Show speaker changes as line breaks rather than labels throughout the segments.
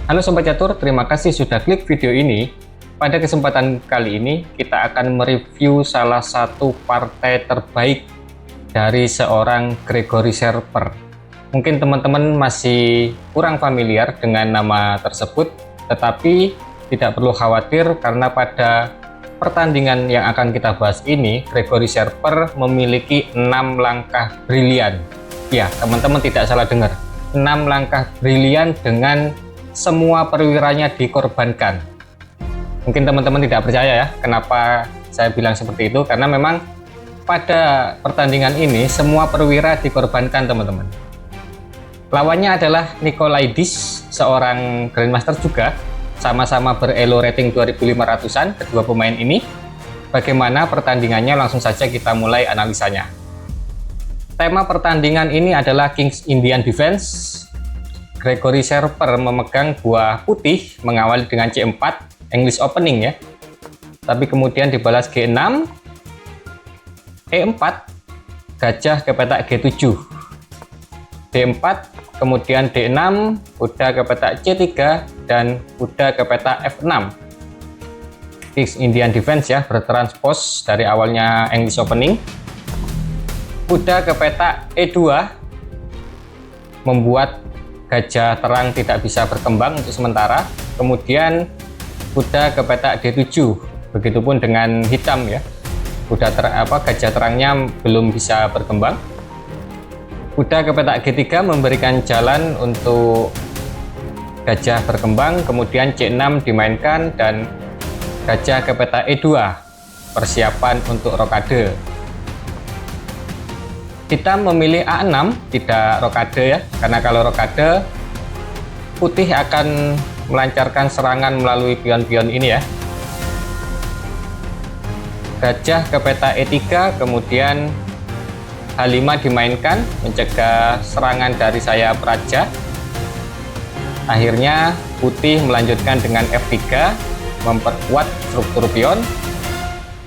Halo Sobat Catur, terima kasih sudah klik video ini. Pada kesempatan kali ini, kita akan mereview salah satu partai terbaik dari seorang Gregory Serper. Mungkin teman-teman masih kurang familiar dengan nama tersebut, tetapi tidak perlu khawatir karena pada pertandingan yang akan kita bahas ini, Gregory Serper memiliki 6 langkah brilian. Ya, teman-teman tidak salah dengar, 6 langkah brilian dengan semua perwiranya dikorbankan. Mungkin teman-teman tidak percaya ya, kenapa saya bilang seperti itu, karena memang pada pertandingan ini semua perwira dikorbankan teman-teman. Lawannya adalah Nikolaidis, seorang Grandmaster juga, sama-sama berelo rating 2500-an kedua pemain ini. Bagaimana pertandingannya, langsung saja kita mulai analisanya. Tema pertandingan ini adalah King's Indian Defense. Gregory Serper memegang buah putih, mengawali dengan C4, English opening ya. Tapi kemudian dibalas G6, E4, gajah ke petak G7, D4, kemudian D6, kuda ke petak C3, dan kuda ke petak F6. King's Indian Defense ya, bertranspos dari awalnya English opening. Kuda ke petak E2, membuat gajah terang tidak bisa berkembang untuk sementara. Kemudian kuda ke petak D7, begitupun dengan hitam ya, gajah terangnya belum bisa berkembang. Kuda ke petak G3 memberikan jalan untuk gajah berkembang. Kemudian C6 dimainkan dan gajah ke petak E2, persiapan untuk rokade. Kita memilih A6, tidak rokade ya, karena kalau rokade putih akan melancarkan serangan melalui pion-pion ini ya. Gajah ke peta E3, kemudian H5 dimainkan mencegah serangan dari sayap raja. Akhirnya putih melanjutkan dengan F3 memperkuat struktur pion.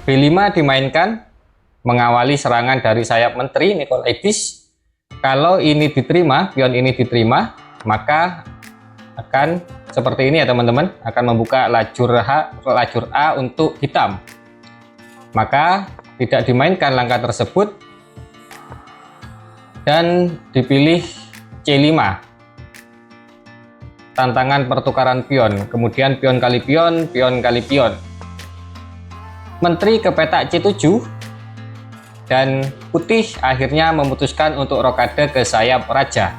B5 dimainkan mengawali serangan dari sayap menteri Nikolaidis. Kalau ini diterima, pion ini diterima, maka akan seperti ini ya teman-teman, akan membuka lajur A untuk hitam. Maka tidak dimainkan langkah tersebut dan dipilih C5, tantangan pertukaran pion. Kemudian pion kali pion, pion kali pion. Menteri ke petak C7, dan putih akhirnya memutuskan untuk rokade ke sayap raja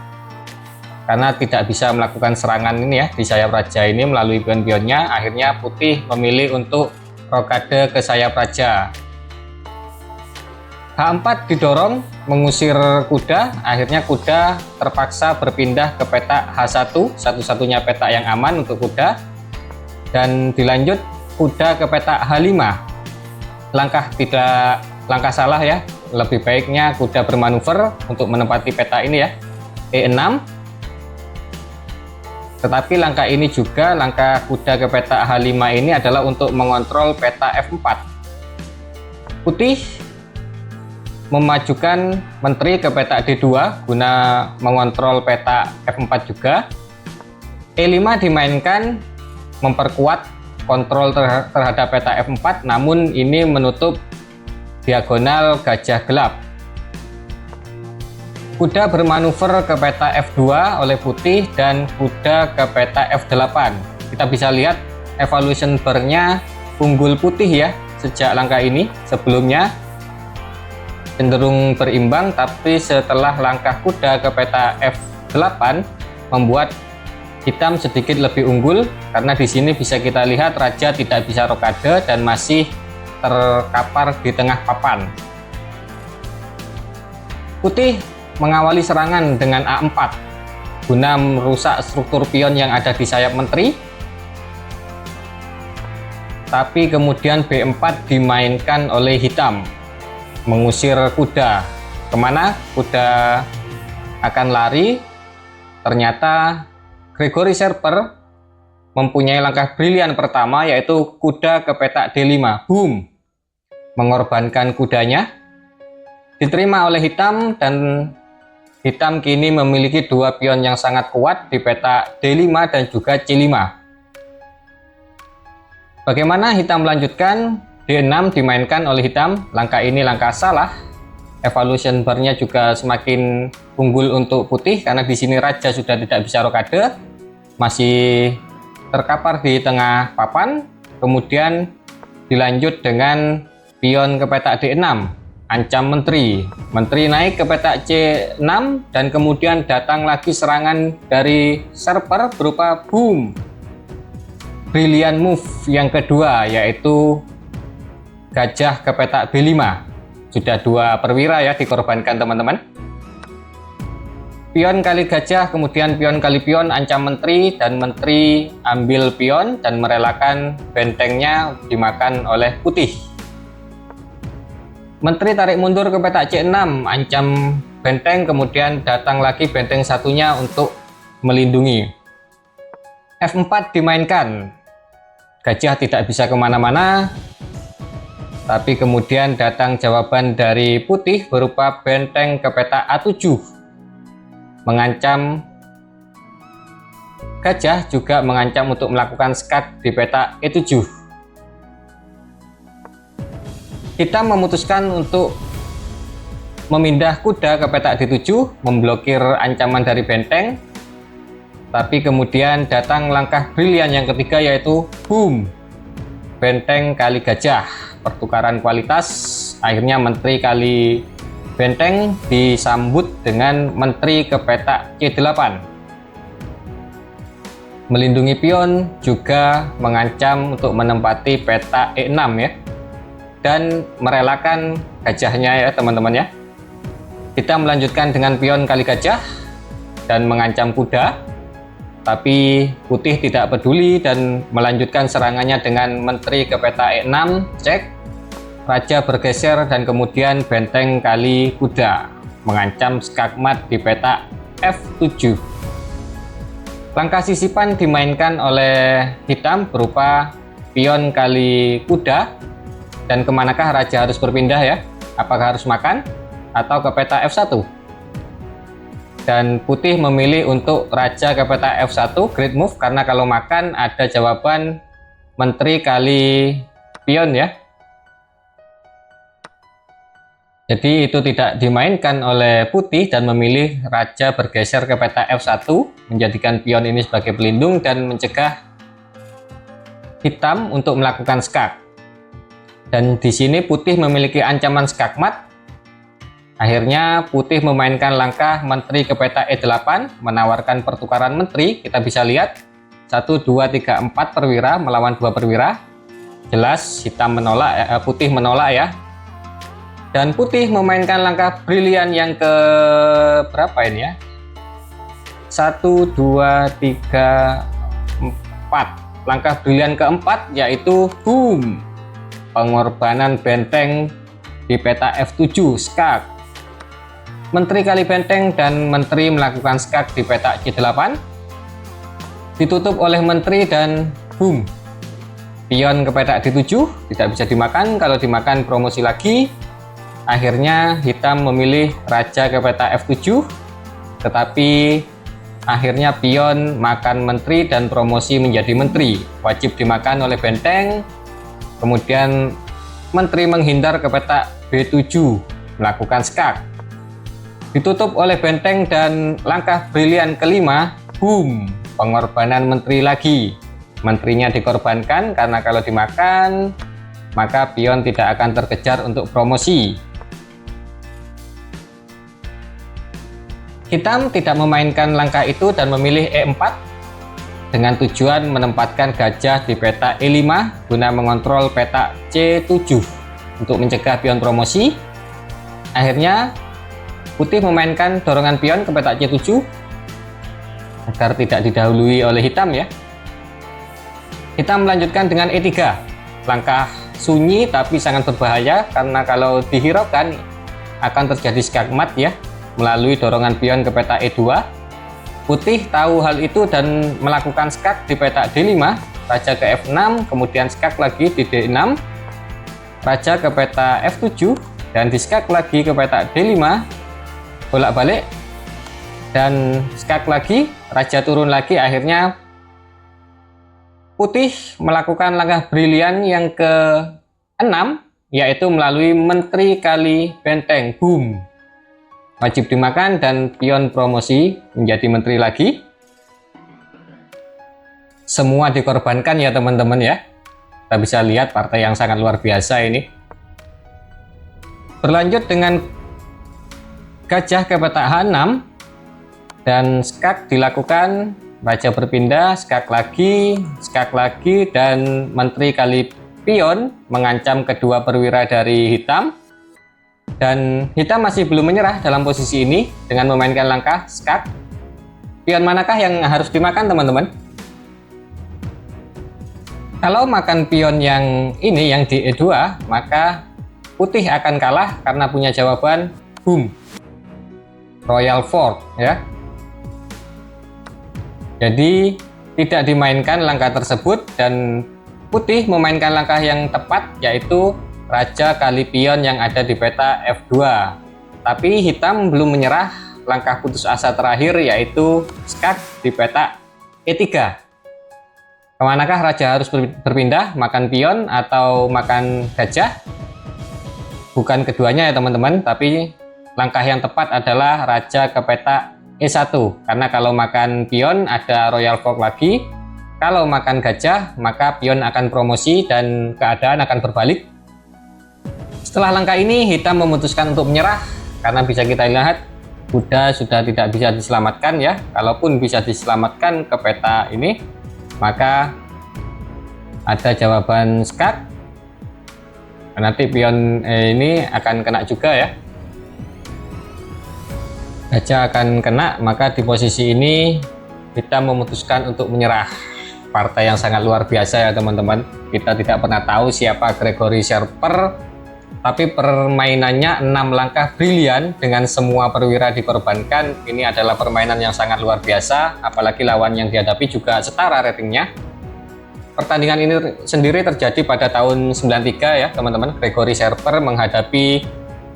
karena tidak bisa melakukan serangan ini ya di sayap raja ini melalui pion-pionnya. Akhirnya putih memilih untuk rokade ke sayap raja. H4 didorong mengusir kuda. Akhirnya kuda terpaksa berpindah ke petak H1, satu-satunya petak yang aman untuk kuda, dan dilanjut kuda ke petak H5. Langkah salah ya, lebih baiknya kuda bermanuver untuk menempati peta ini ya, E6. Tetapi langkah ini juga, langkah kuda ke peta H5 ini adalah untuk mengontrol peta F4. Putih memajukan menteri ke peta D2 guna mengontrol peta F4 juga. E5 dimainkan memperkuat kontrol terhadap peta F4, namun ini menutup diagonal gajah gelap. Kuda bermanuver ke peta F2 oleh putih dan kuda ke peta F8. Kita bisa lihat evolution bar-nya unggul putih ya sejak langkah ini. Sebelumnya cenderung berimbang, tapi setelah langkah kuda ke peta F8 membuat hitam sedikit lebih unggul, karena di sini bisa kita lihat raja tidak bisa rokade dan masih terkapar di tengah papan. Putih mengawali serangan dengan A4 guna merusak struktur pion yang ada di sayap menteri. Tapi kemudian B4 dimainkan oleh hitam, mengusir kuda. Kemana kuda akan lari? Ternyata Gregory Serper mempunyai langkah brilian pertama, yaitu kuda ke petak D5. Boom! Mengorbankan kudanya, diterima oleh hitam, dan Hitam kini memiliki dua pion yang sangat kuat di peta D5 dan juga C5. Bagaimana hitam melanjutkan? D6 dimainkan oleh hitam. Langkah ini langkah salah. Evolution bar-nya juga semakin unggul untuk putih karena di sini raja sudah tidak bisa rokade, masih terkapar di tengah papan. Kemudian dilanjut dengan pion ke peta D6, ancam menteri. Menteri naik ke peta C6 dan kemudian datang lagi serangan dari server berupa boom. Brilliant move yang kedua yaitu gajah ke peta B5. Sudah dua perwira ya dikorbankan teman-teman. Pion kali gajah, kemudian pion kali pion, ancam menteri, dan menteri ambil pion dan merelakan bentengnya dimakan oleh putih. Menteri tarik mundur ke peta C6, ancam benteng, kemudian datang lagi benteng satunya untuk melindungi. F4 dimainkan. Gajah tidak bisa kemana-mana, tapi kemudian datang jawaban dari putih berupa benteng ke peta A7. Mengancam gajah, juga mengancam untuk melakukan skak di peta E7. Hitam memutuskan untuk memindah kuda ke peta D7, memblokir ancaman dari benteng. Tapi kemudian datang langkah brilian yang ketiga yaitu boom, benteng kali gajah, pertukaran kualitas. Akhirnya menteri kali benteng disambut dengan menteri ke peta C8. Melindungi pion juga mengancam untuk menempati peta E6 ya, dan merelakan gajahnya ya teman-teman ya. Kita melanjutkan dengan pion kali gajah dan mengancam kuda, tapi putih tidak peduli dan melanjutkan serangannya dengan menteri ke peta E6, cek. Raja bergeser dan kemudian benteng kali kuda, mengancam skakmat di peta F7. Langkah sisipan dimainkan oleh hitam berupa pion kali kuda. Dan kemanakah raja harus berpindah ya? Apakah harus makan atau ke peta F1? Dan putih memilih untuk raja ke peta F1, great move, karena kalau makan ada jawaban menteri kali pion ya. Jadi itu tidak dimainkan oleh putih dan memilih raja bergeser ke peta F1, menjadikan pion ini sebagai pelindung dan mencegah hitam untuk melakukan skak. Dan di sini putih memiliki ancaman skakmat. Akhirnya putih memainkan langkah menteri ke peta E8, menawarkan pertukaran menteri. Kita bisa lihat 1, 2, 3, 4 perwira melawan 2 perwira. Jelas hitam menolak, putih menolak ya. Dan putih memainkan langkah brilian yang ke berapa ini ya? 1, 2, 3, 4. Langkah brilian keempat yaitu boom, pengorbanan benteng di peta F7, skak. Menteri kali benteng dan menteri melakukan skak di peta C8. Ditutup oleh menteri dan boom, pion ke peta D7, tidak bisa dimakan. Kalau dimakan promosi lagi. Akhirnya hitam memilih raja ke peta F7, tetapi akhirnya pion makan menteri dan promosi menjadi menteri, wajib dimakan oleh benteng. Kemudian menteri menghindar ke peta B7, melakukan skak. Ditutup oleh benteng dan langkah brilian kelima, boom, pengorbanan menteri lagi. Menterinya dikorbankan karena kalau dimakan maka pion tidak akan terkejar untuk promosi. Hitam tidak memainkan langkah itu dan memilih E4 dengan tujuan menempatkan gajah di peta E5 guna mengontrol peta C7 untuk mencegah pion promosi. Akhirnya putih memainkan dorongan pion ke peta C7 agar tidak didahului oleh hitam ya. Hitam melanjutkan dengan E3, langkah sunyi tapi sangat berbahaya karena kalau dihiraukan akan terjadi skakmat ya, melalui dorongan pion ke peta E2. Putih tahu hal itu dan melakukan skak di peta D5, raja ke F6, kemudian skak lagi di D6, raja ke peta F7, dan diskak lagi ke peta D5, bolak-balik, dan skak lagi, raja turun lagi. Akhirnya putih melakukan langkah brilian yang ke-6, yaitu melalui menteri kali benteng. Boom, wajib dimakan dan pion promosi menjadi menteri lagi. Semua dikorbankan ya teman-teman ya. Kita bisa lihat partai yang sangat luar biasa ini. Berlanjut dengan gajah ke petak H6 dan skak dilakukan, raja berpindah, skak lagi dan menteri kali pion mengancam kedua perwira dari hitam, dan hitam masih belum menyerah dalam posisi ini dengan memainkan langkah skak. Pion manakah yang harus dimakan teman-teman? Kalau makan pion yang ini, yang di E2, maka putih akan kalah karena punya jawaban boom, royal fork ya. Jadi tidak dimainkan langkah tersebut dan putih memainkan langkah yang tepat, yaitu raja kali pion yang ada di peta F2. Tapi hitam belum menyerah, langkah putus asa terakhir yaitu skak di peta E3. Kemanakah raja harus berpindah, makan pion atau makan gajah? Bukan keduanya ya teman-teman, tapi langkah yang tepat adalah raja ke peta E1, karena kalau makan pion ada royal fork lagi. Kalau makan gajah maka pion akan promosi dan keadaan akan berbalik. Setelah langkah ini hitam memutuskan untuk menyerah, karena bisa kita lihat kuda sudah tidak bisa diselamatkan ya. Kalaupun bisa diselamatkan ke peta ini, maka ada jawaban skak. Nanti pion ini akan kena juga ya. Gajah akan kena, maka di posisi ini kita memutuskan untuk menyerah. Partai yang sangat luar biasa ya teman-teman. Kita tidak pernah tahu siapa Gregory Sharper, tapi permainannya 6 langkah brilian dengan semua perwira dikorbankan. Ini adalah permainan yang sangat luar biasa, apalagi lawan yang dihadapi juga setara ratingnya. Pertandingan ini sendiri terjadi pada tahun 93 ya teman-teman. Gregory Sharper menghadapi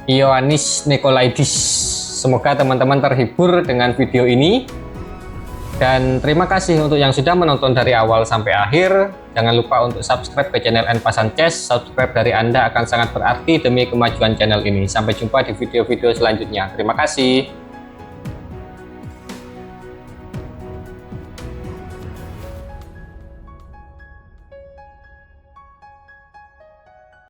Ioannis Nikolaidis. Semoga teman-teman terhibur dengan video ini, dan terima kasih untuk yang sudah menonton dari awal sampai akhir. Jangan lupa untuk subscribe ke channel Enpasan Chess. Subscribe dari Anda akan sangat berarti demi kemajuan channel ini. Sampai jumpa di video-video selanjutnya. Terima kasih.